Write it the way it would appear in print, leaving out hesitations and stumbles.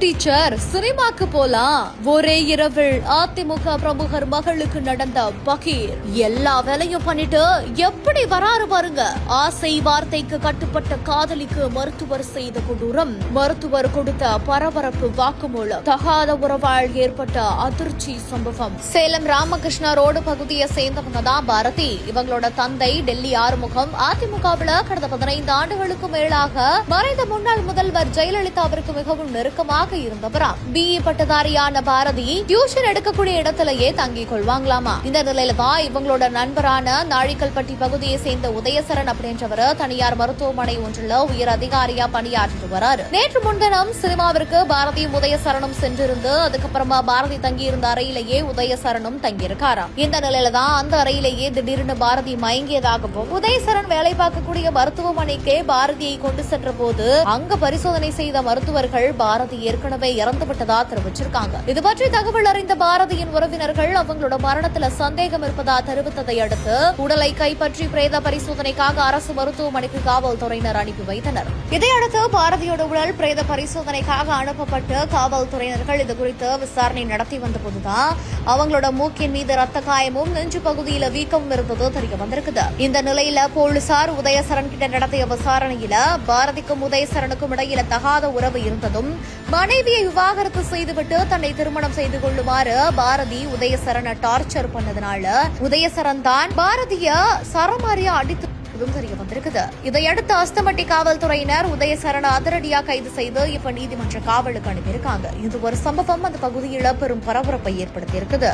Teacher சினிமாக்கு போலாம். ஒரே இரவில் அதிமுக பிரமுகர் மகளுக்கு நடந்த பகீர். எல்லா வேலையும் பண்ணிட்டு எப்படி வராரு பாருங்க. ஆசை வார்த்தைக்கு கட்டுப்பட்ட காதலிக்கு மருத்துவர் செய்த கொடூரம். மருத்துவர் கொடுத்த பரபரப்பு வாக்குமூலம். தகாத உறவால் ஏற்பட்ட அதிர்ச்சி சம்பவம். சேலம் ராமகிருஷ்ணா ரோடு பகுதியை சேர்ந்தவங்க தான் பாரதி. இவங்களோட தந்தை டெல்லி ஆறுமுகம் அதிமுகவில் கடந்த 15 ஆண்டுகளுக்கு மேலாக மறைந்த முன்னாள் முதல்வர் ஜெயலலிதாவிற்கு மிகவும் நெருக்கமாக இருந்தவராம். பிஇ பட்டதாரியான பாரதி டியூஷன் எடுக்கக்கூடிய இடத்திலேயே தங்கிக் கொள்வாங்களாமா. இந்த நிலையில தான் இவங்களோட நண்பரான நாழிக்கல்பட்டி பகுதியை சேர்ந்த உதயசரன் அப்படின்றவர் தனியார் மருத்துவமனை ஒன்றில் உயர் அதிகாரியா பணியாற்றிட்டு வராரு. நேற்று முன்தினம் சினிமாவிற்கு பாரதியும் உதயசரனும் சென்றிருந்து அதுக்கப்புறமா பாரதி தங்கியிருந்த அறையிலேயே உதயசரனும் தங்கியிருக்காராம். இந்த நிலையில தான் அந்த அறையிலேயே திடீர்னு பாரதி மயங்கியதாகவும் உதயசரன் வேலை பார்க்கக்கூடிய மருத்துவமனைக்கே பாரதியை கொண்டு சென்ற போது அங்க பரிசோதனை செய்த மருத்துவர்கள் பாரதி ஏற்கனவே இறந்துவிட்டதா தெரிவிச்சிருக்காங்க. இது பற்றி தகவல் அறிந்த பாரதியின் உறவினர்கள் அவங்களோட மரணத்துல சந்தேகம் இருப்பதா தெரிவித்ததை அடுத்து உடலை கைப்பற்றி பிரேத பரிசோதனைக்காக அரசு மருத்துவமனைக்கு காவல்துறையினர் அனுப்பி வைத்தனர். இதையடுத்து பாரதியோட உடல் பிரேத பரிசோதனைக்காக அனுப்பப்பட்டு காவல்துறையினர்கள் இதுகுறித்து விசாரணை நடத்தி வந்தபோதுதான் அவங்களோட மூக்கின் மீது ரத்த காயமும் நெஞ்சு பகுதியில வீக்கமும் இருந்தது தெரிய வந்திருக்குது. இந்த நிலையில போலீசார் உதயசரன் கிட்ட நடத்திய விசாரணையில பாரதிக்கும் உதயசரனுக்கும் இடையில தகாத உறவு இருந்ததும் மனைவியை விவாகரத்து செய்துவிட்டு தன்னை திருமணம் செய்து கொள்ளுமாறு பாரதி உதயசரனை டார்ச்சர் பண்ணதுனால உதயசரன் தான் பாரதிய சரமாரியா அடித்து தெரிய வந்திருக்குது. இதையடுத்து அஸ்தமட்டி காவல்துறையினர் உதயசரனை அதிரடியா கைது செய்து இப்ப நீதிமன்ற காவலுக்கு அனுப்பியிருக்காங்க. இது ஒரு சம்பவம் அந்த பகுதியில் பெரும் பரபரப்பை ஏற்படுத்தியிருக்குது.